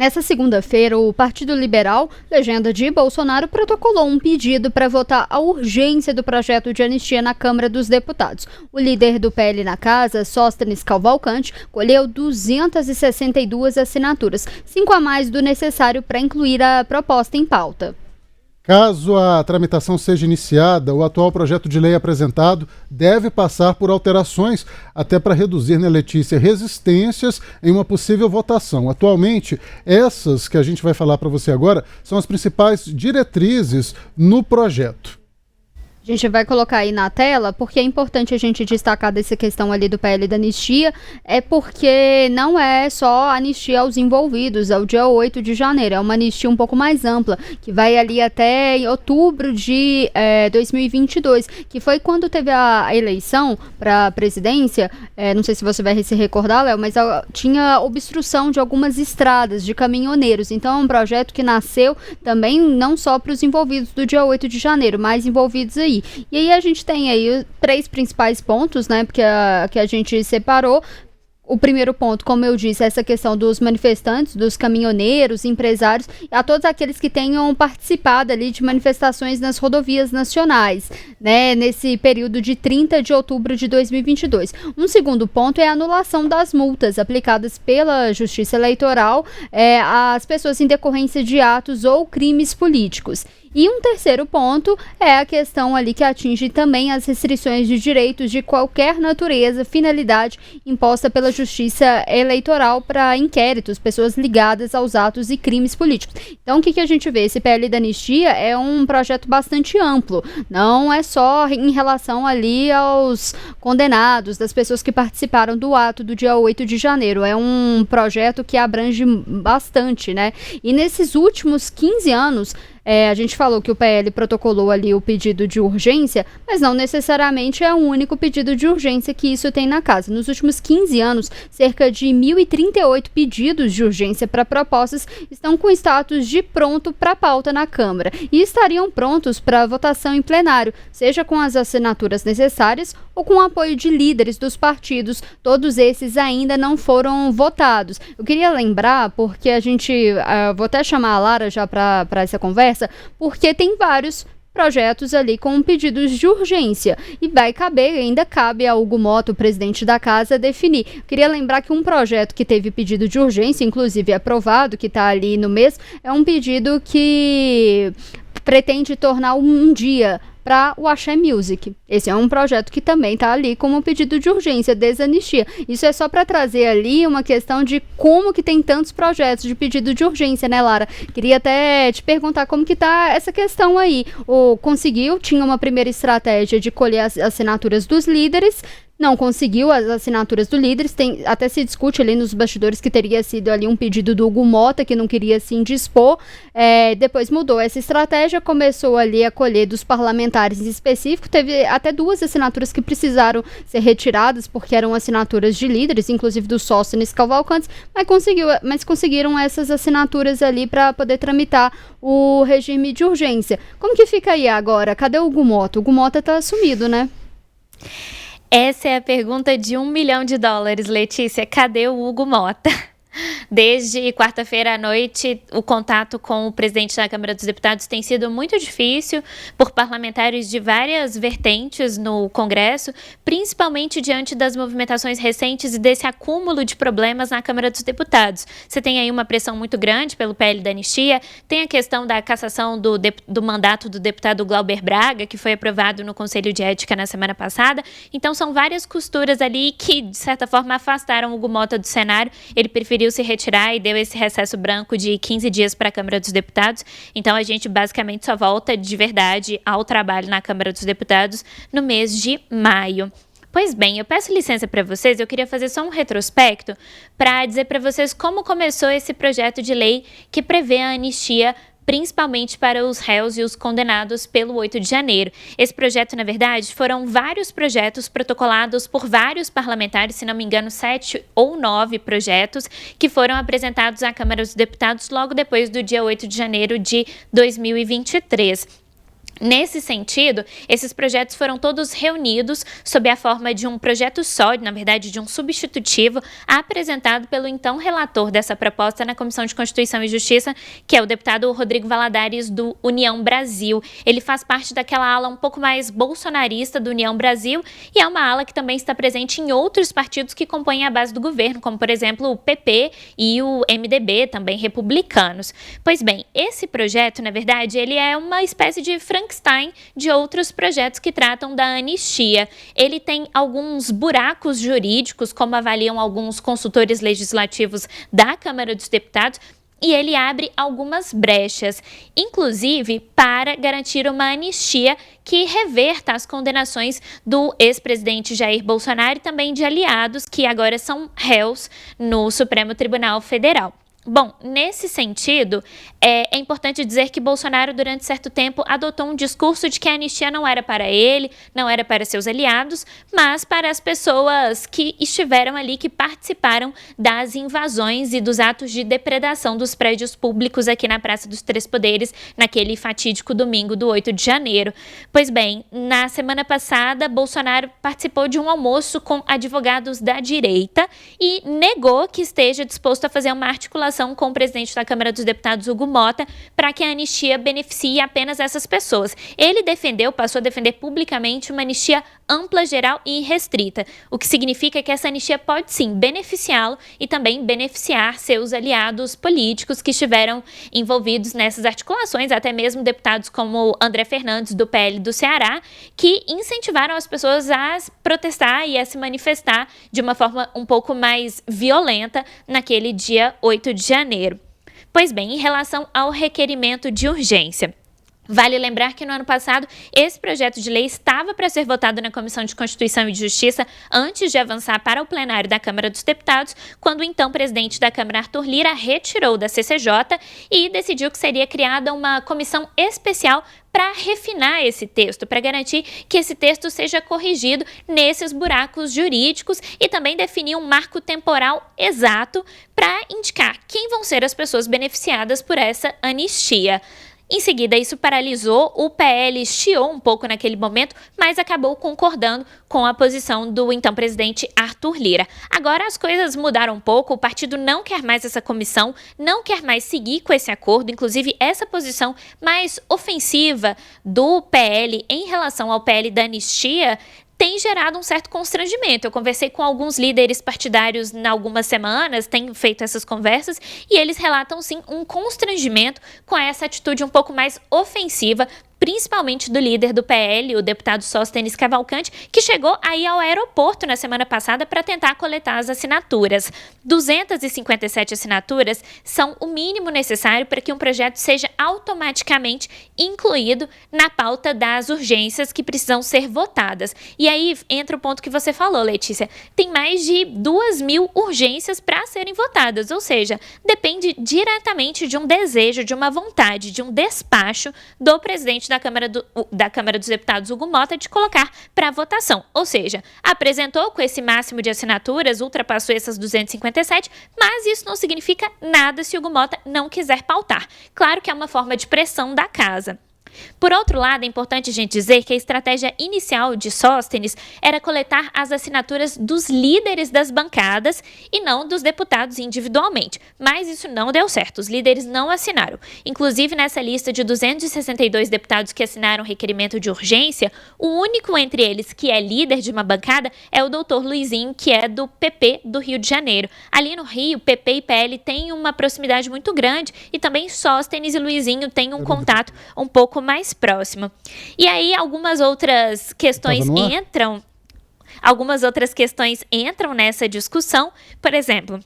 Nessa segunda-feira, o Partido Liberal, legenda de Bolsonaro, protocolou um pedido para votar a urgência do projeto de anistia na Câmara dos Deputados. O líder do PL na casa, Sóstenes Cavalcante, colheu 262 assinaturas, 5 a mais do necessário para incluir a proposta em pauta. Caso a tramitação seja iniciada, o atual projeto de lei apresentado deve passar por alterações, até para reduzir, né, Letícia, resistências em uma possível votação. Atualmente, essas que a gente vai falar para você agora são as principais diretrizes no projeto. A gente vai colocar aí na tela, porque é importante a gente destacar dessa questão ali do PL da anistia, porque não é só anistia aos envolvidos, ao dia 8 de janeiro, é uma anistia um pouco mais ampla, que vai ali até outubro de 2022, que foi quando teve a eleição para a presidência, não sei se você vai se recordar, Léo, mas tinha obstrução de algumas estradas de caminhoneiros, então é um projeto que nasceu também não só para os envolvidos do dia 8 de janeiro, mas envolvidos aí. E aí a gente tem aí 3 principais pontos, né, que a gente separou. O primeiro ponto, como eu disse, é essa questão dos manifestantes, dos caminhoneiros, empresários, a todos aqueles que tenham participado ali de manifestações nas rodovias nacionais, né, nesse período de 30 de outubro de 2022. Um segundo ponto é a anulação das multas aplicadas pela Justiça Eleitoral às pessoas em decorrência de atos ou crimes políticos. E um terceiro ponto é a questão ali que atinge também as restrições de direitos de qualquer natureza, finalidade imposta pela Justiça Eleitoral para inquéritos, pessoas ligadas aos atos e crimes políticos. Então, o que a gente vê? Esse PL da anistia é um projeto bastante amplo, não é só em relação ali aos condenados, das pessoas que participaram do ato do dia 8 de janeiro. É um projeto que abrange bastante, né? E nesses últimos 15 anos, a gente falou que o PL protocolou ali o pedido de urgência, mas não necessariamente é o único pedido de urgência que isso tem na casa. Nos últimos 15 anos, cerca de 1.038 pedidos de urgência para propostas estão com status de pronto para pauta na Câmara e estariam prontos para votação em plenário, seja com as assinaturas necessárias ou com o apoio de líderes dos partidos. Todos esses ainda não foram votados. Eu queria lembrar, porque a gente, vou até chamar a Lara já para essa conversa, porque tem vários projetos ali com pedidos de urgência e vai caber, ainda cabe a Hugo Mota, o presidente da casa, definir. Queria lembrar que um projeto que teve pedido de urgência, inclusive aprovado, que está ali no mês, é um pedido que pretende tornar um dia para o Axé Music. Esse é um projeto que também está ali como pedido de urgência, desanistia. Isso é só para trazer ali uma questão de como que tem tantos projetos de pedido de urgência, né, Lara? Queria até te perguntar como que tá essa questão aí. Tinha uma primeira estratégia de colher as assinaturas dos líderes, não conseguiu as assinaturas do líderes, até se discute ali nos bastidores que teria sido ali um pedido do Hugo Mota, que não queria se indispor, depois mudou essa estratégia, começou ali a colher dos parlamentares em específico, teve até 2 assinaturas que precisaram ser retiradas, porque eram assinaturas de líderes, inclusive do Sóstenes Cavalcante, mas conseguiram essas assinaturas ali para poder tramitar o regime de urgência. Como que fica aí agora? Cadê o Hugo Mota? O Hugo Mota tá sumido, né? Essa é a pergunta de $1 milhão, Letícia. Cadê o Hugo Mota? Desde quarta-feira à noite, o contato com o presidente da Câmara dos Deputados tem sido muito difícil por parlamentares de várias vertentes no Congresso, principalmente diante das movimentações recentes e desse acúmulo de problemas na Câmara dos Deputados. Você tem aí uma pressão muito grande pelo PL da anistia, tem a questão da cassação do mandato do deputado Glauber Braga, que foi aprovado no Conselho de Ética na semana passada. Então, são várias costuras ali que, de certa forma, afastaram o Hugo Mota do cenário. Ele preferiu se retirar e deu esse recesso branco de 15 dias para a Câmara dos Deputados. Então, a gente basicamente só volta de verdade ao trabalho na Câmara dos Deputados no mês de maio. Pois bem, eu peço licença para vocês, eu queria fazer só um retrospecto para dizer para vocês como começou esse projeto de lei que prevê a anistia principalmente para os réus e os condenados pelo 8 de janeiro. Esse projeto, na verdade, foram vários projetos protocolados por vários parlamentares, se não me engano, 7 ou 9 projetos, que foram apresentados à Câmara dos Deputados logo depois do dia 8 de janeiro de 2023. Nesse sentido, esses projetos foram todos reunidos sob a forma de um projeto só, na verdade de um substitutivo, apresentado pelo então relator dessa proposta na Comissão de Constituição e Justiça, que é o deputado Rodrigo Valadares, do União Brasil. Ele faz parte daquela ala um pouco mais bolsonarista do União Brasil e é uma ala que também está presente em outros partidos que compõem a base do governo, como por exemplo o PP e o MDB, também republicanos. Pois bem, esse projeto, na verdade, ele é uma espécie de Frankenstein de outros projetos que tratam da anistia. Ele tem alguns buracos jurídicos, como avaliam alguns consultores legislativos da Câmara dos Deputados, e ele abre algumas brechas, inclusive para garantir uma anistia que reverta as condenações do ex-presidente Jair Bolsonaro e também de aliados que agora são réus no Supremo Tribunal Federal. Bom, nesse sentido, é importante dizer que Bolsonaro, durante certo tempo, adotou um discurso de que a anistia não era para ele, não era para seus aliados, mas para as pessoas que estiveram ali, que participaram das invasões e dos atos de depredação dos prédios públicos aqui na Praça dos Três Poderes, naquele fatídico domingo do 8 de janeiro. Pois bem, na semana passada, Bolsonaro participou de um almoço com advogados da direita e negou que esteja disposto a fazer uma articulação com o presidente da Câmara dos Deputados, Hugo Mota, para que a anistia beneficie apenas essas pessoas. Ele passou a defender publicamente uma anistia ampla, geral e restrita, o que significa que essa anistia pode sim beneficiá-lo e também beneficiar seus aliados políticos que estiveram envolvidos nessas articulações, até mesmo deputados como André Fernandes, do PL do Ceará, que incentivaram as pessoas a protestar e a se manifestar de uma forma um pouco mais violenta naquele dia 8 de janeiro. Pois bem, em relação ao requerimento de urgência, vale lembrar que no ano passado esse projeto de lei estava para ser votado na Comissão de Constituição e Justiça antes de avançar para o plenário da Câmara dos Deputados, quando o então presidente da Câmara, Arthur Lira, retirou da CCJ e decidiu que seria criada uma comissão especial para refinar esse texto, para garantir que esse texto seja corrigido nesses buracos jurídicos e também definir um marco temporal exato para indicar quem vão ser as pessoas beneficiadas por essa anistia. Em seguida, isso paralisou, o PL chiou um pouco naquele momento, mas acabou concordando com a posição do então presidente Arthur Lira. Agora as coisas mudaram um pouco, o partido não quer mais essa comissão, não quer mais seguir com esse acordo, inclusive essa posição mais ofensiva do PL em relação ao PL da anistia tem gerado um certo constrangimento. Eu conversei com alguns líderes partidários em algumas semanas, tenho feito essas conversas, e eles relatam sim um constrangimento com essa atitude um pouco mais ofensiva, principalmente do líder do PL, o deputado Sóstenes Cavalcante, que chegou aí ao aeroporto na semana passada para tentar coletar as assinaturas. 257 assinaturas são o mínimo necessário para que um projeto seja automaticamente incluído na pauta das urgências que precisam ser votadas. E aí entra o ponto que você falou, Letícia. Tem mais de 2.000 urgências para serem votadas, ou seja, depende diretamente de um desejo, de uma vontade, de um despacho do presidente da Câmara dos Deputados, Hugo Mota, de colocar para votação. Ou seja, apresentou com esse máximo de assinaturas, ultrapassou essas 257, mas isso não significa nada se Hugo Mota não quiser pautar. Claro que é uma forma de pressão da casa. Por outro lado, é importante a gente dizer que a estratégia inicial de Sóstenes era coletar as assinaturas dos líderes das bancadas e não dos deputados individualmente, mas isso não deu certo, os líderes não assinaram. Inclusive, nessa lista de 262 deputados que assinaram requerimento de urgência, o único entre eles que é líder de uma bancada é o doutor Luizinho, que é do PP do Rio de Janeiro. Ali no Rio, PP e PL têm uma proximidade muito grande e também Sóstenes e Luizinho têm um contato um pouco mais próximo. E aí algumas outras questões entram nessa discussão. Por exemplo,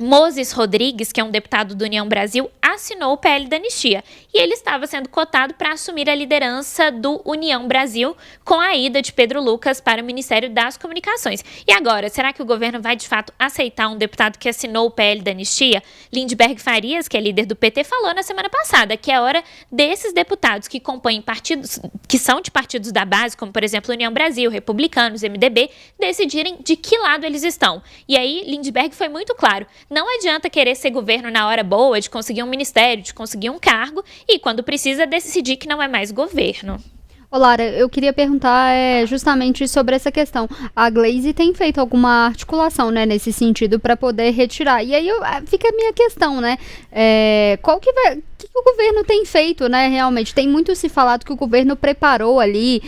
Moses Rodrigues, que é um deputado do União Brasil, assinou o PL da anistia e ele estava sendo cotado para assumir a liderança do União Brasil com a ida de Pedro Lucas para o Ministério das Comunicações. E agora, será que o governo vai de fato aceitar um deputado que assinou o PL da anistia? Lindbergh Farias, que é líder do PT, falou na semana passada que é hora desses deputados que compõem partidos, que são de partidos da base, como por exemplo União Brasil, Republicanos, MDB, decidirem de que lado eles estão. E aí Lindbergh foi muito claro: não adianta querer ser governo na hora boa, de conseguir um ministério, de conseguir um cargo e, quando precisa, decidir que não é mais governo. Ô Lara, eu queria perguntar justamente sobre essa questão. A Glaze tem feito alguma articulação, né, nesse sentido para poder retirar. E aí fica a minha questão, né? O que o governo tem feito, né, realmente? Tem muito se falado que o governo preparou ali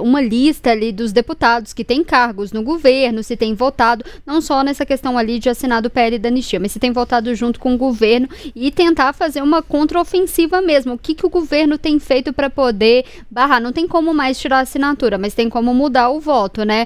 uma lista ali dos deputados que têm cargos no governo, se tem votado, não só nessa questão ali de assinar do PL da anistia, mas se tem votado junto com o governo e tentar fazer uma contraofensiva mesmo. O que o governo tem feito para poder barrar? Não tem como mais tirar a assinatura, mas tem como mudar o voto, né?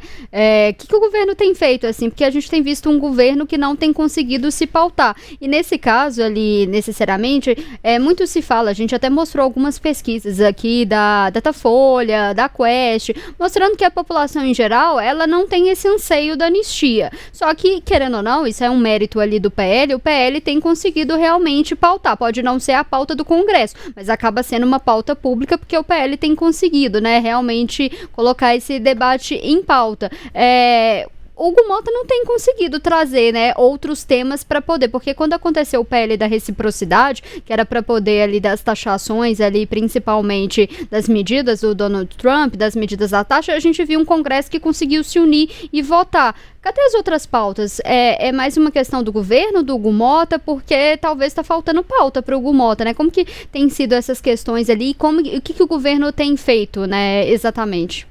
O que o governo tem feito, assim? Porque a gente tem visto um governo que não tem conseguido se pautar. E nesse caso ali, necessariamente, muito se fala, a gente até mostrou algumas pesquisas aqui da Datafolha, da Quest, mostrando que a população em geral, ela não tem esse anseio da anistia. Só que, querendo ou não, isso é um mérito ali do PL, o PL tem conseguido realmente pautar. Pode não ser a pauta do Congresso, mas acaba sendo uma pauta pública porque o PL tem conseguido, né, realmente colocar esse debate em pauta. Hugo Mota não tem conseguido trazer, né, outros temas para poder, porque quando aconteceu o PL da reciprocidade, que era para poder ali das taxações ali, principalmente das medidas do Donald Trump, das medidas da taxa, a gente viu um Congresso que conseguiu se unir e votar. Cadê as outras pautas? É mais uma questão do governo, do Hugo Mota, porque talvez está faltando pauta para o Hugo Mota, né? Como que tem sido essas questões ali e o que o governo tem feito, né, exatamente?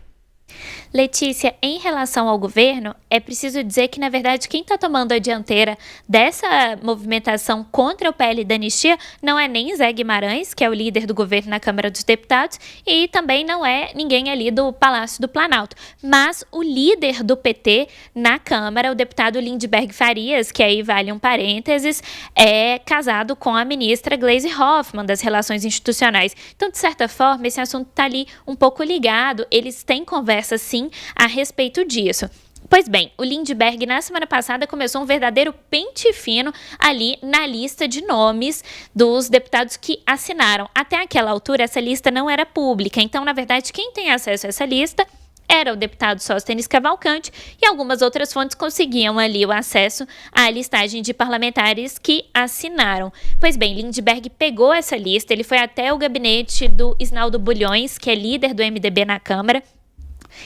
Letícia, em relação ao governo, é preciso dizer que, na verdade, quem está tomando a dianteira dessa movimentação contra o PL da anistia não é nem Zé Guimarães, que é o líder do governo na Câmara dos Deputados, e também não é ninguém ali do Palácio do Planalto, mas o líder do PT na Câmara, o deputado Lindbergh Farias, que aí vale um parênteses, é casado com a ministra Gleisi Hoffmann, das Relações Institucionais. Então, de certa forma, esse assunto está ali um pouco ligado, eles têm conversa, sim, a respeito disso. Pois bem, o Lindbergh na semana passada começou um verdadeiro pente fino ali na lista de nomes dos deputados que assinaram. Até aquela altura, essa lista não era pública, então, na verdade, quem tem acesso a essa lista era o deputado Sóstenes Cavalcante e algumas outras fontes conseguiam ali o acesso à listagem de parlamentares que assinaram. Pois bem, Lindbergh pegou essa lista, ele foi até o gabinete do Isnaldo Bulhões, que é líder do MDB na Câmara,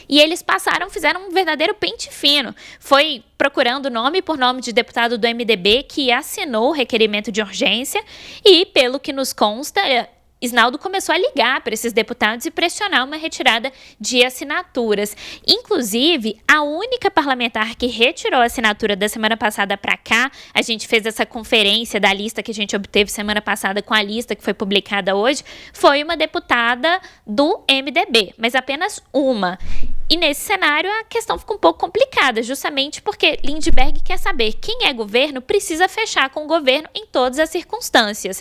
e eles fizeram um verdadeiro pente fino. Foi procurando nome por nome de deputado do MDB que assinou o requerimento de urgência e, pelo que nos consta, Isnaldo começou a ligar para esses deputados e pressionar uma retirada de assinaturas. Inclusive, a única parlamentar que retirou a assinatura da semana passada para cá, a gente fez essa conferência da lista que a gente obteve semana passada com a lista que foi publicada hoje, foi uma deputada do MDB, mas apenas uma. E nesse cenário a questão fica um pouco complicada, justamente porque Lindbergh quer saber quem é governo precisa fechar com o governo em todas as circunstâncias.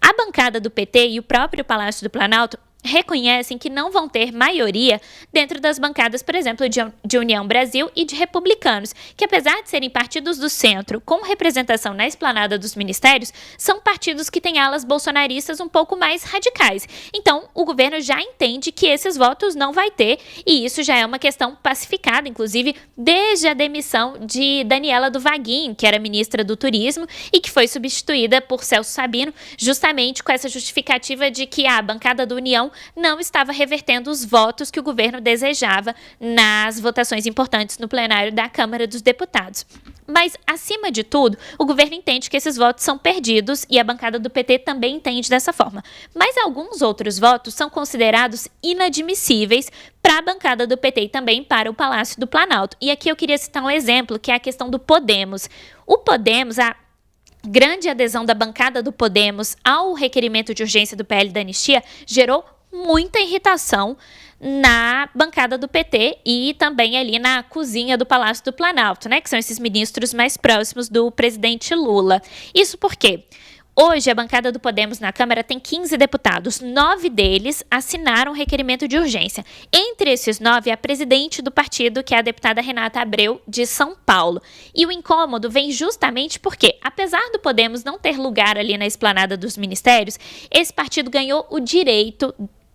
A bancada do PT e o próprio Palácio do Planalto reconhecem que não vão ter maioria dentro das bancadas, por exemplo, de União Brasil e de Republicanos, que apesar de serem partidos do centro com representação na esplanada dos ministérios, são partidos que têm alas bolsonaristas um pouco mais radicais. Então, o governo já entende que esses votos não vai ter, e isso já é uma questão pacificada, inclusive, desde a demissão de Daniela do Vaguinho, que era ministra do Turismo e que foi substituída por Celso Sabino, justamente com essa justificativa de que a bancada do União não estava revertendo os votos que o governo desejava nas votações importantes no plenário da Câmara dos Deputados. Mas, acima de tudo, o governo entende que esses votos são perdidos e a bancada do PT também entende dessa forma. Mas alguns outros votos são considerados inadmissíveis para a bancada do PT e também para o Palácio do Planalto. E aqui eu queria citar um exemplo, que é a questão do Podemos. O Podemos, a grande adesão da bancada do Podemos ao requerimento de urgência do PL da anistia gerou muita irritação na bancada do PT e também ali na cozinha do Palácio do Planalto, né, que são esses ministros mais próximos do presidente Lula. Isso porque hoje a bancada do Podemos na Câmara tem 15 deputados, 9 deles assinaram o requerimento de urgência. Entre esses 9, a presidente do partido, que é a deputada Renata Abreu, de São Paulo. E o incômodo vem justamente porque, apesar do Podemos não ter lugar ali na esplanada dos ministérios, esse partido ganhou o direito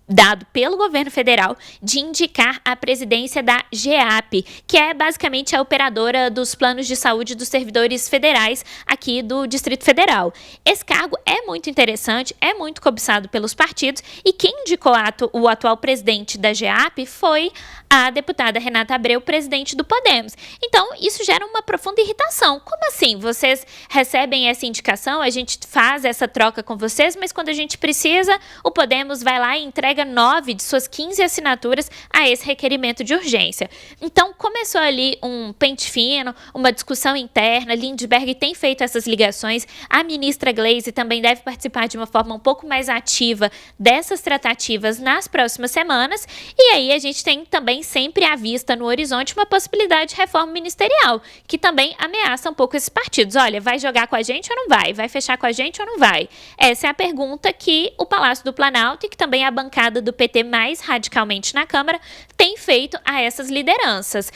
dado pelo governo federal de indicar a presidência da GEAP, que é basicamente a operadora dos planos de saúde dos servidores federais aqui do Distrito Federal. Esse cargo é muito interessante, é muito cobiçado pelos partidos e quem indicou o atual presidente da GEAP foi a deputada Renata Abreu, presidente do Podemos. Então, isso gera uma profunda irritação. Como assim? Vocês recebem essa indicação, a gente faz essa troca com vocês, mas quando a gente precisa, o Podemos vai lá e entrega 9 de suas 15 assinaturas a esse requerimento de urgência. Então, começou ali um pente fino, uma discussão interna. Lindbergh tem feito essas ligações. A ministra Gleisi também deve participar de uma forma um pouco mais ativa dessas tratativas nas próximas semanas. E aí a gente tem também sempre à vista no horizonte uma possibilidade de reforma ministerial, que também ameaça um pouco esses partidos. Olha, vai jogar com a gente ou não vai? Vai fechar com a gente ou não vai? Essa é a pergunta que o Palácio do Planalto e que também a bancada do PT mais radicalmente na Câmara tem feito a essas lideranças,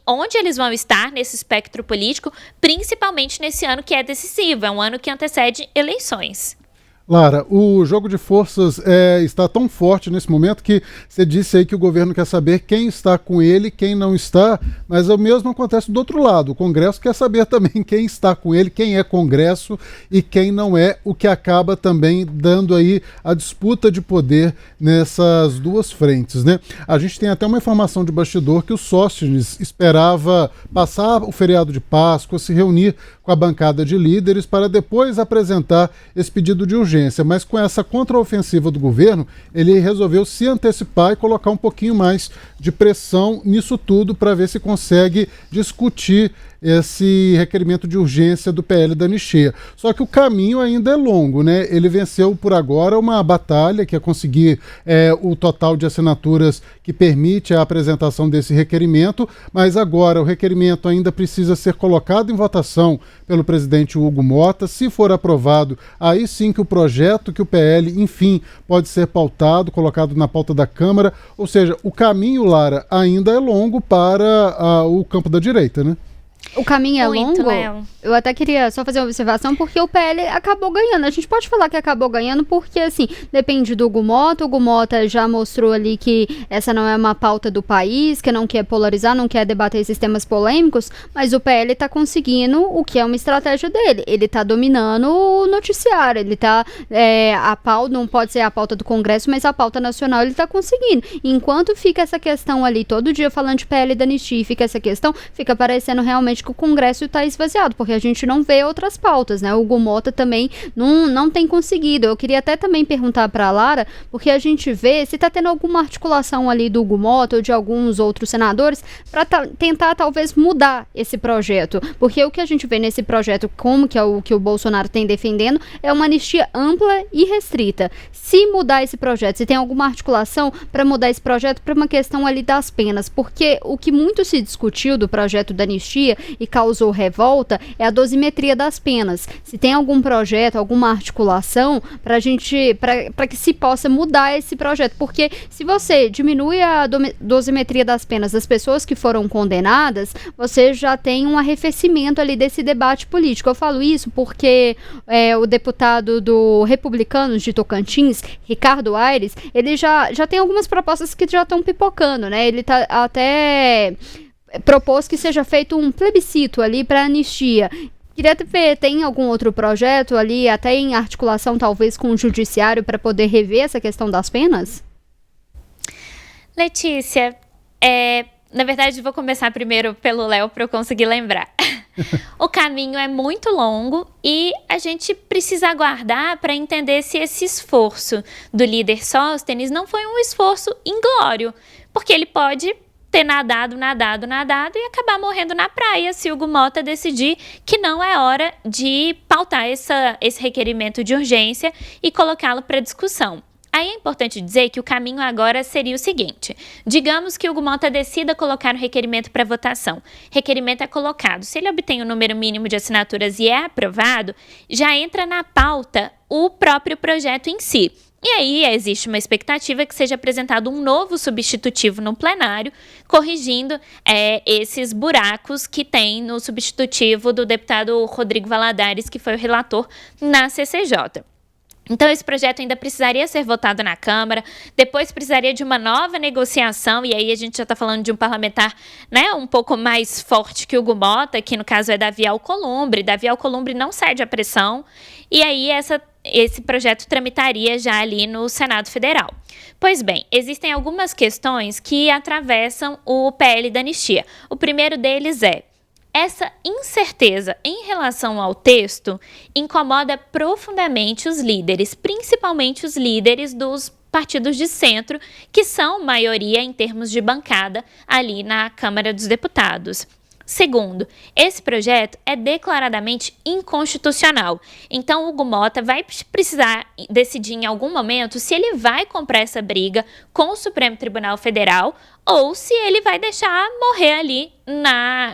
onde eles vão estar nesse espectro político, principalmente nesse ano que é decisivo, é um ano que antecede eleições. Lara, o jogo de forças está tão forte nesse momento que você disse aí que o governo quer saber quem está com ele, quem não está, mas o mesmo acontece do outro lado. O Congresso quer saber também quem está com ele, quem é Congresso e quem não é, o que acaba também dando aí a disputa de poder nessas duas frentes, né? A gente tem até uma informação de bastidor que o Sóstenes esperava passar o feriado de Páscoa, se reunir com a bancada de líderes para depois apresentar esse pedido de urgência, mas com essa contraofensiva do governo, ele resolveu se antecipar e colocar um pouquinho mais de pressão nisso tudo para ver se consegue discutir esse requerimento de urgência do PL da anistia. Só que o caminho ainda é longo, né? Ele venceu por agora uma batalha que é conseguir o total de assinaturas que permite a apresentação desse requerimento, mas agora o requerimento ainda precisa ser colocado em votação pelo presidente Hugo Mota. Se for aprovado, aí sim que o projeto, que o PL, enfim, pode ser pautado, colocado na pauta da Câmara. Ou seja, o caminho, Lara, ainda é longo para o campo da direita, né? O caminho é Muito, longo. Léo. Eu até queria só fazer uma observação, porque o PL acabou ganhando. A gente pode falar que acabou ganhando porque, assim, depende do Hugo Mota. O Hugo Mota já mostrou ali que essa não é uma pauta do país, que não quer polarizar, não quer debater esses temas polêmicos, mas o PL tá conseguindo o que é uma estratégia dele. Ele tá dominando o noticiário, ele tá... a pauta não pode ser a pauta do Congresso, mas a pauta nacional ele tá conseguindo. Enquanto fica essa questão ali, todo dia falando de PL da anistia, e fica essa questão, fica parecendo realmente que o Congresso está esvaziado, porque a gente não vê outras pautas, né? O Hugo Mota também não tem conseguido. Eu queria até também perguntar para a Lara, porque a gente vê se está tendo alguma articulação ali do Hugo Mota ou de alguns outros senadores para tentar talvez mudar esse projeto, porque o que a gente vê nesse projeto, como que é o que o Bolsonaro tem defendendo, é uma anistia ampla e restrita. Se mudar esse projeto, se tem alguma articulação para mudar esse projeto para uma questão ali das penas, porque o que muito se discutiu do projeto da anistia e causou revolta é a dosimetria das penas. Se tem algum projeto, alguma articulação para que se possa mudar esse projeto, porque se você diminui a dosimetria das penas das pessoas que foram condenadas, você já tem um arrefecimento ali desse debate político. Eu falo isso porque o deputado do Republicanos de Tocantins, Ricardo Aires, ele já tem algumas propostas que já estão pipocando, né? Ele tá até propôs que seja feito um plebiscito ali para anistia. Queria ver, tem algum outro projeto ali, até em articulação talvez com o judiciário, para poder rever essa questão das penas? Letícia, na verdade vou começar primeiro pelo Léo para eu conseguir lembrar. O caminho é muito longo e a gente precisa aguardar para entender se esse esforço do líder Sóstenes não foi um esforço inglório, porque ele pode ter nadado e acabar morrendo na praia se o Hugo Mota decidir que não é hora de pautar esse requerimento de urgência e colocá-lo para discussão. Aí é importante dizer que o caminho agora seria o seguinte: digamos que o Hugo Mota decida colocar o requerimento para votação. Requerimento é colocado. Se ele obtém o número mínimo de assinaturas e é aprovado, já entra na pauta o próprio projeto em si. E aí existe uma expectativa que seja apresentado um novo substitutivo no plenário, corrigindo esses buracos que tem no substitutivo do deputado Rodrigo Valadares, que foi o relator na CCJ. Então, esse projeto ainda precisaria ser votado na Câmara, depois precisaria de uma nova negociação, e aí a gente já está falando de um parlamentar, né, um pouco mais forte que o Hugo Mota, que no caso é Davi Alcolumbre. Davi Alcolumbre não cede à pressão, e aí esse projeto tramitaria já ali no Senado Federal. Pois bem, existem algumas questões que atravessam o PL da anistia. O primeiro deles é: essa incerteza em relação ao texto incomoda profundamente os líderes, principalmente os líderes dos partidos de centro, que são maioria em termos de bancada ali na Câmara dos Deputados. Segundo, esse projeto é declaradamente inconstitucional. Então, o Hugo Mota vai precisar decidir em algum momento se ele vai comprar essa briga com o Supremo Tribunal Federal ou se ele vai deixar morrer ali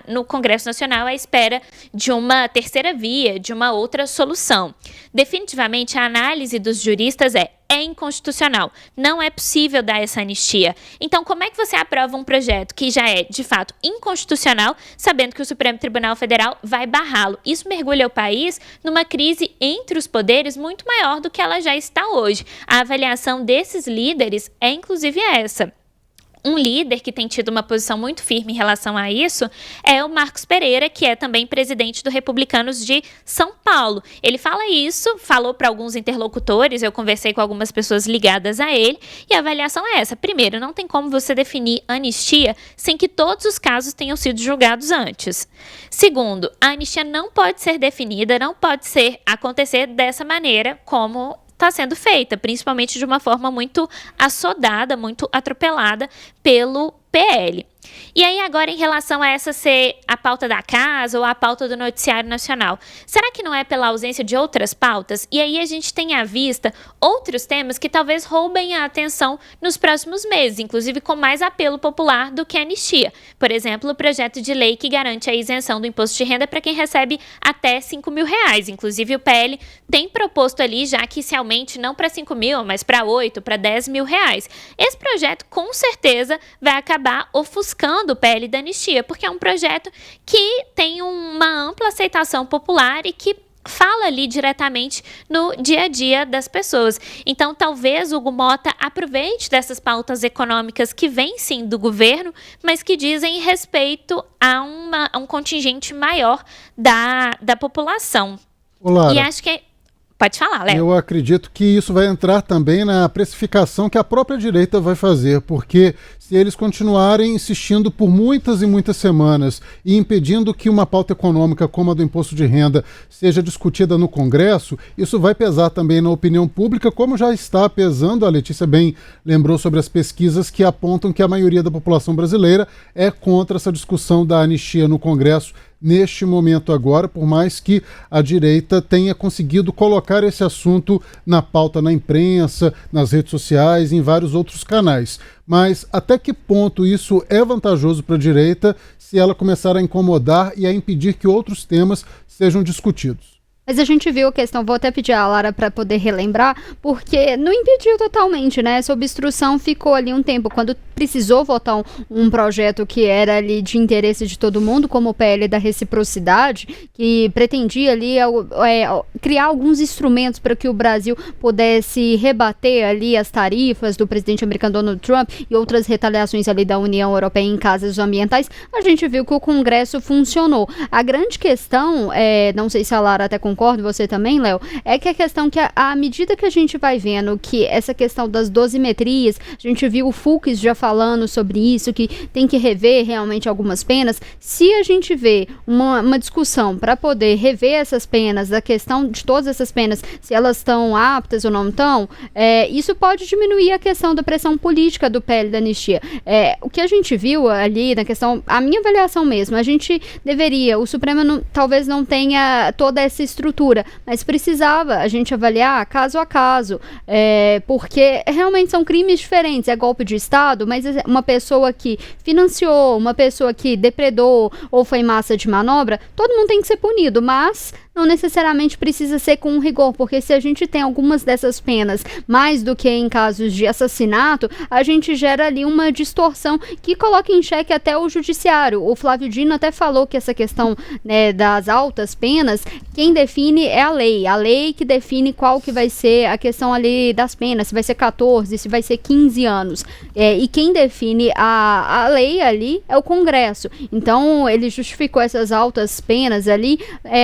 no Congresso Nacional à espera de uma terceira via, de uma outra solução. Definitivamente, a análise dos juristas é inconstitucional. Não é possível dar essa anistia. Então, como é que você aprova um projeto que já é, de fato, inconstitucional, sabendo que o Supremo Tribunal Federal vai barrá-lo? Isso mergulha o país numa crise entre os poderes muito maior do que ela já está hoje. A avaliação desses líderes é, inclusive, essa. Um líder que tem tido uma posição muito firme em relação a isso é o Marcos Pereira, que é também presidente do Republicanos de São Paulo. Ele falou para alguns interlocutores, eu conversei com algumas pessoas ligadas a ele, e a avaliação é essa. Primeiro, não tem como você definir anistia sem que todos os casos tenham sido julgados antes. Segundo, a anistia não pode ser definida, não pode acontecer dessa maneira como está sendo feita, principalmente de uma forma muito assodada, muito atropelada pelo PL. E aí agora, em relação a essa ser a pauta da casa ou a pauta do noticiário nacional, será que não é pela ausência de outras pautas? E aí a gente tem à vista outros temas que talvez roubem a atenção nos próximos meses, inclusive com mais apelo popular do que a anistia. Por exemplo, o projeto de lei que garante a isenção do imposto de renda para quem recebe até R$5 mil. Inclusive o PL tem proposto ali já que se aumente não para 5 mil, mas para 8, para 10 mil reais. Esse projeto com certeza vai acabar ofuscando o PL da anistia, porque é um projeto que tem uma ampla aceitação popular e que fala ali diretamente no dia a dia das pessoas. Então, talvez o Hugo Mota aproveite dessas pautas econômicas que vêm sim do governo, mas que dizem respeito a um contingente maior da população. Olá. E acho que pode falar, Léo. Eu acredito que isso vai entrar também na precificação que a própria direita vai fazer, porque se eles continuarem insistindo por muitas e muitas semanas e impedindo que uma pauta econômica como a do imposto de renda seja discutida no Congresso, isso vai pesar também na opinião pública, como já está pesando. A Letícia bem lembrou sobre as pesquisas que apontam que a maioria da população brasileira é contra essa discussão da anistia no Congresso neste momento agora, por mais que a direita tenha conseguido colocar esse assunto na pauta na imprensa, nas redes sociais, em vários outros canais. Mas até que ponto isso é vantajoso para a direita se ela começar a incomodar e a impedir que outros temas sejam discutidos? Mas a gente viu a questão, vou até pedir a Lara para poder relembrar, porque não impediu totalmente, né? Essa obstrução ficou ali um tempo, quando precisou votar um projeto que era ali de interesse de todo mundo, como o PL da reciprocidade, que pretendia ali criar alguns instrumentos para que o Brasil pudesse rebater ali as tarifas do presidente americano Donald Trump e outras retaliações ali da União Europeia em casos ambientais. A gente viu que o Congresso funcionou. A grande questão, não sei se a Lara até concordo, você também, Léo, é que a questão que à medida que a gente vai vendo que essa questão das dosimetrias, a gente viu o Fux já falando sobre isso, que tem que rever realmente algumas penas. Se a gente vê uma discussão para poder rever essas penas, da questão de todas essas penas, se elas estão aptas ou não estão, isso pode diminuir a questão da pressão política do PL da anistia. O que a gente viu ali na questão, a minha avaliação mesmo, a gente deveria, o Supremo talvez não tenha toda essa estrutura, mas precisava a gente avaliar caso a caso, porque realmente são crimes diferentes, é golpe de Estado, mas uma pessoa que financiou, uma pessoa que depredou ou foi massa de manobra, todo mundo tem que ser punido, mas não necessariamente precisa ser com rigor, porque se a gente tem algumas dessas penas, mais do que em casos de assassinato, a gente gera ali uma distorção que coloca em xeque até o judiciário. O Flávio Dino até falou que essa questão, né, das altas penas, quem define define é a lei que define qual que vai ser a questão ali das penas, se vai ser 14, se vai ser 15 anos, e quem define a lei ali é o Congresso. Então ele justificou essas altas penas ali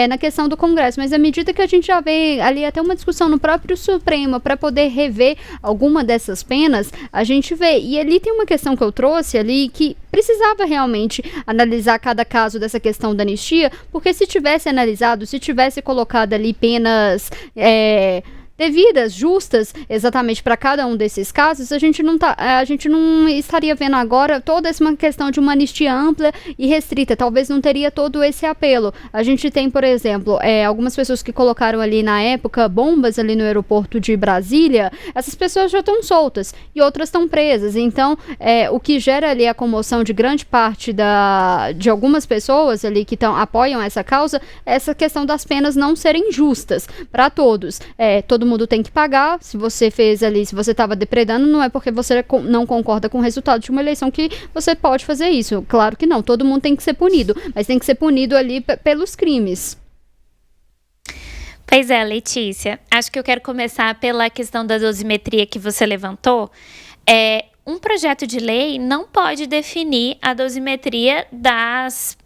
na questão do Congresso, mas à medida que a gente já vê ali até uma discussão no próprio Supremo para poder rever alguma dessas penas, a gente vê, e ali tem uma questão que eu trouxe ali que precisava realmente analisar cada caso dessa questão da anistia, porque se tivesse analisado, se tivesse colocado ali penas devidas, justas, exatamente para cada um desses casos, a gente não estaria vendo agora toda essa questão de uma anistia ampla e restrita, talvez não teria todo esse apelo. A gente tem, por exemplo, algumas pessoas que colocaram ali na época bombas ali no aeroporto de Brasília, essas pessoas já estão soltas e outras estão presas, então o que gera ali a comoção de grande parte de algumas pessoas ali que apoiam essa causa, essa questão das penas não serem justas para todos. Todo mundo tem que pagar. Se você fez ali, se você estava depredando, não é porque você não concorda com o resultado de uma eleição que você pode fazer isso. Claro que não, todo mundo tem que ser punido, mas tem que ser punido ali pelos crimes. Pois é, Letícia, acho que eu quero começar pela questão da dosimetria que você levantou. Um projeto de lei não pode definir a dosimetria das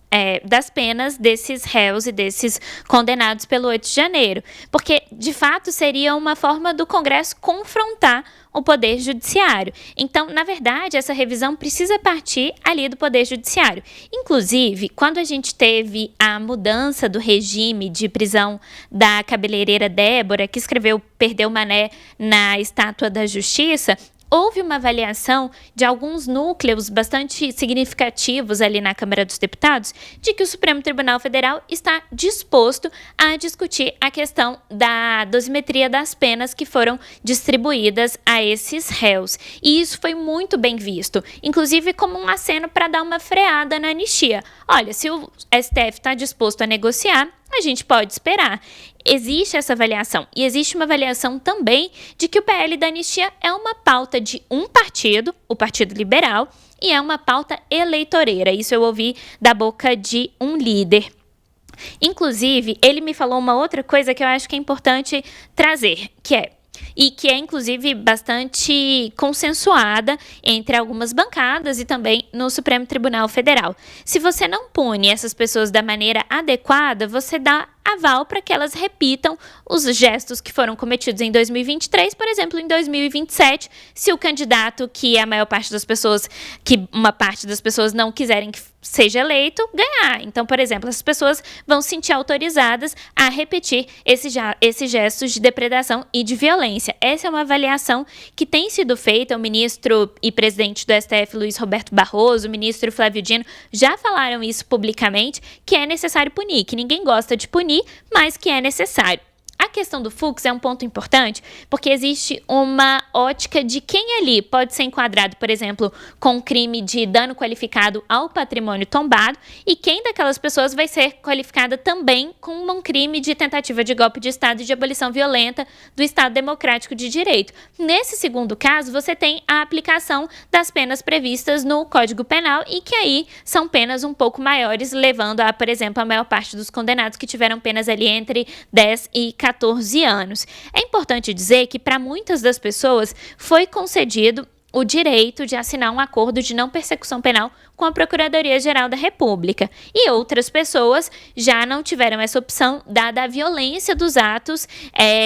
penas desses réus e desses condenados pelo 8 de janeiro, porque, de fato, seria uma forma do Congresso confrontar o Poder Judiciário. Então, na verdade, essa revisão precisa partir ali do Poder Judiciário. Inclusive, quando a gente teve a mudança do regime de prisão da cabeleireira Débora, que escreveu Perdeu Mané na Estátua da Justiça, houve uma avaliação de alguns núcleos bastante significativos ali na Câmara dos Deputados de que o Supremo Tribunal Federal está disposto a discutir a questão da dosimetria das penas que foram distribuídas a esses réus. E isso foi muito bem visto, inclusive como um aceno para dar uma freada na anistia. Olha, se o STF está disposto a negociar, a gente pode esperar. Existe essa avaliação. E existe uma avaliação também de que o PL da anistia é uma pauta de um partido, o Partido Liberal, e é uma pauta eleitoreira. Isso eu ouvi da boca de um líder. Inclusive, ele me falou uma outra coisa que eu acho que é importante trazer, que é inclusive bastante consensuada entre algumas bancadas e também no Supremo Tribunal Federal. Se você não pune essas pessoas da maneira adequada, você dá aval para que elas repitam os gestos que foram cometidos em 2023, por exemplo, em 2027, se o candidato que uma parte das pessoas não quiserem que seja eleito, ganhar. Então, por exemplo, as pessoas vão se sentir autorizadas a repetir esses gestos de depredação e de violência. Essa é uma avaliação que tem sido feita. O ministro e presidente do STF, Luiz Roberto Barroso, o ministro Flávio Dino, já falaram isso publicamente, que é necessário punir, que ninguém gosta de punir, mas que é necessário. A questão do Fux é um ponto importante, porque existe uma ótica de quem ali pode ser enquadrado, por exemplo, com um crime de dano qualificado ao patrimônio tombado, e quem daquelas pessoas vai ser qualificada também com um crime de tentativa de golpe de Estado e de abolição violenta do Estado Democrático de Direito. Nesse segundo caso, você tem a aplicação das penas previstas no Código Penal, e que aí são penas um pouco maiores, levando a, por exemplo, a maior parte dos condenados que tiveram penas ali entre 10 e 14 anos. É importante dizer que para muitas das pessoas foi concedido o direito de assinar um acordo de não persecução penal com a Procuradoria-Geral da República. E outras pessoas já não tiveram essa opção, dada a violência dos atos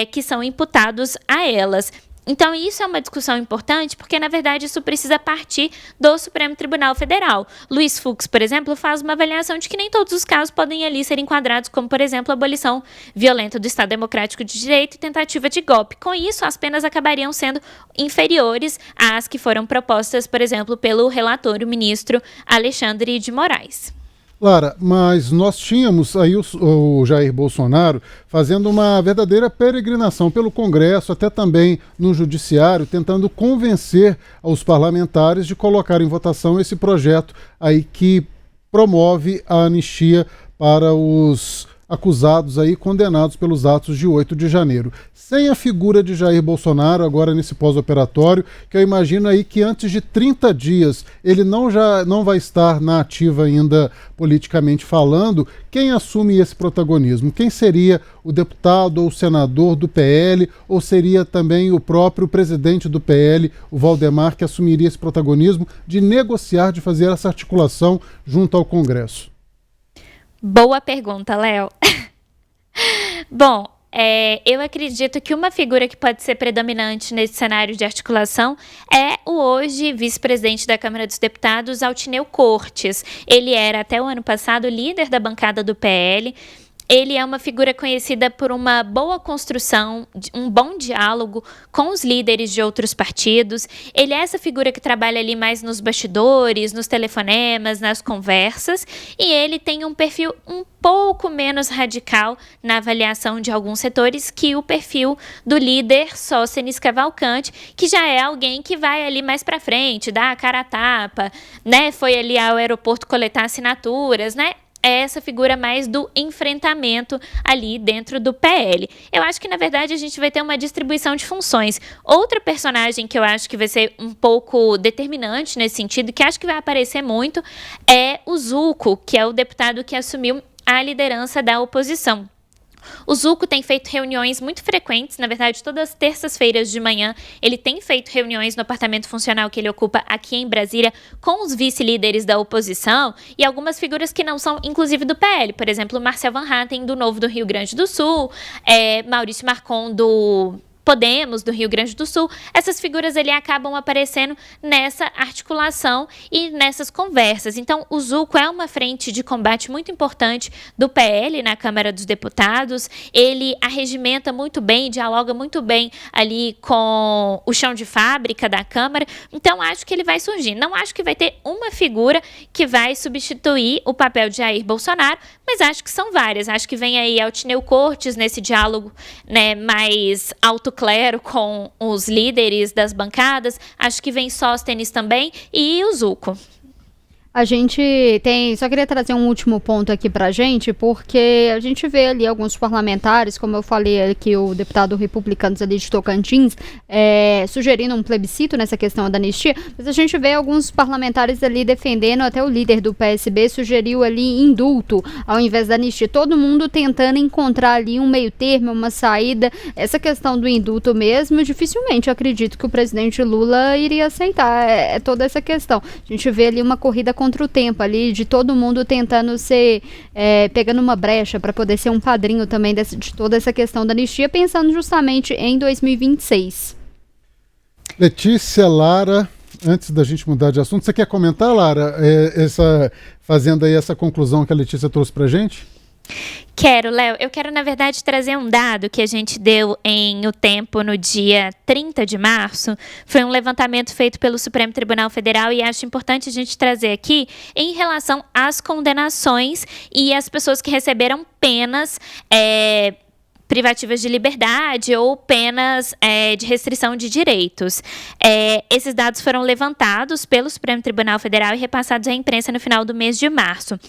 que são imputados a elas. Então, isso é uma discussão importante, porque, na verdade, isso precisa partir do Supremo Tribunal Federal. Luiz Fux, por exemplo, faz uma avaliação de que nem todos os casos podem ali ser enquadrados como, por exemplo, a abolição violenta do Estado Democrático de Direito e tentativa de golpe. Com isso, as penas acabariam sendo inferiores às que foram propostas, por exemplo, pelo relator, o ministro Alexandre de Moraes. Clara, mas nós tínhamos aí o Jair Bolsonaro fazendo uma verdadeira peregrinação pelo Congresso, até também no Judiciário, tentando convencer os parlamentares de colocar em votação esse projeto aí que promove a anistia para os acusados aí, condenados pelos atos de 8 de janeiro. Sem a figura de Jair Bolsonaro agora nesse pós-operatório, que eu imagino aí que antes de 30 dias ele não vai estar na ativa ainda politicamente falando, quem assume esse protagonismo? Quem seria o deputado ou o senador do PL, ou seria também o próprio presidente do PL, o Valdemar, que assumiria esse protagonismo de negociar, de fazer essa articulação junto ao Congresso? Boa pergunta, Léo. Bom, eu acredito que uma figura que pode ser predominante nesse cenário de articulação é o hoje vice-presidente da Câmara dos Deputados, Altineu Cortes. Ele era, até o ano passado, líder da bancada do PL. Ele é uma figura conhecida por uma boa construção, um bom diálogo com os líderes de outros partidos. Ele é essa figura que trabalha ali mais nos bastidores, nos telefonemas, nas conversas. E ele tem um perfil um pouco menos radical na avaliação de alguns setores que o perfil do líder Sóstenes Cavalcante, que já é alguém que vai ali mais para frente, dá a cara a tapa, né? Foi ali ao aeroporto coletar assinaturas, né? É essa figura mais do enfrentamento ali dentro do PL. Eu acho que, na verdade, a gente vai ter uma distribuição de funções. Outra personagem que eu acho que vai ser um pouco determinante nesse sentido, que acho que vai aparecer muito, é o Zucco, que é o deputado que assumiu a liderança da oposição. O Zucco tem feito reuniões muito frequentes, na verdade, todas as terças-feiras de manhã, ele tem feito reuniões no apartamento funcional que ele ocupa aqui em Brasília com os vice-líderes da oposição e algumas figuras que não são, inclusive, do PL. Por exemplo, Marcel Van Hatten, do Novo do Rio Grande do Sul, Maurício Marcon, do Podemos, do Rio Grande do Sul. Essas figuras ali acabam aparecendo nessa articulação e nessas conversas. Então, o Zucco é uma frente de combate muito importante do PL na Câmara dos Deputados. Ele arregimenta muito bem, dialoga muito bem ali com o chão de fábrica da Câmara. Então, acho que ele vai surgir. Não acho que vai ter uma figura que vai substituir o papel de Jair Bolsonaro, mas acho que são várias. Acho que vem aí Altineu Cortes nesse diálogo, né, mais alto clero com os líderes das bancadas, acho que vem Sóstenes também e o Zucco. A gente tem, só queria trazer um último ponto aqui pra gente, porque a gente vê ali alguns parlamentares, como eu falei aqui, o deputado republicano ali de Tocantins, sugerindo um plebiscito nessa questão da anistia, mas a gente vê alguns parlamentares ali defendendo, até o líder do PSB sugeriu ali indulto ao invés da anistia, todo mundo tentando encontrar ali um meio termo, uma saída. Essa questão do indulto mesmo, dificilmente eu acredito que o presidente Lula iria aceitar, toda essa questão. A gente vê ali uma corrida contra o tempo ali, de todo mundo tentando ser, pegando uma brecha para poder ser um padrinho também de toda essa questão da anistia, pensando justamente em 2026. Letícia, Lara, antes da gente mudar de assunto, você quer comentar, Lara, fazendo aí essa conclusão que a Letícia trouxe pra gente? Quero, Léo. Eu quero, na verdade, trazer um dado que a gente deu em O Tempo no dia 30 de março. Foi um levantamento feito pelo Supremo Tribunal Federal e acho importante a gente trazer aqui em relação às condenações e as pessoas que receberam penas privativas de liberdade ou penas de restrição de direitos. Esses dados foram levantados pelo Supremo Tribunal Federal e repassados à imprensa no final do mês de março.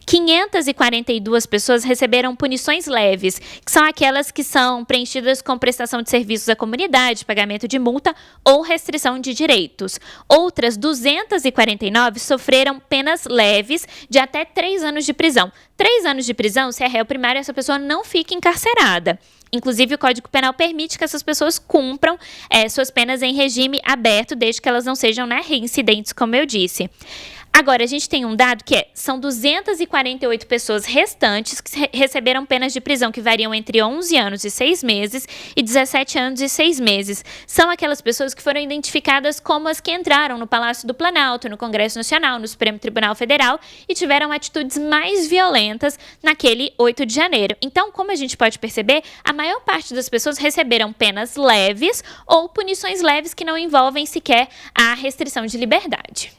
542 pessoas receberam punições leves, que são aquelas que são preenchidas com prestação de serviços à comunidade, pagamento de multa ou restrição de direitos. Outras 249 sofreram penas leves de até 3 anos de prisão. 3 anos de prisão, se é réu primário, essa pessoa não fica encarcerada. Inclusive, o Código Penal permite que essas pessoas cumpram suas penas em regime aberto, desde que elas não sejam, né, reincidentes, como eu disse. Agora, a gente tem um dado que são 248 pessoas restantes que receberam penas de prisão que variam entre 11 anos e 6 meses e 17 anos e 6 meses. São aquelas pessoas que foram identificadas como as que entraram no Palácio do Planalto, no Congresso Nacional, no Supremo Tribunal Federal e tiveram atitudes mais violentas naquele 8 de janeiro. Então, como a gente pode perceber, a maior parte das pessoas receberam penas leves ou punições leves que não envolvem sequer a restrição de liberdade.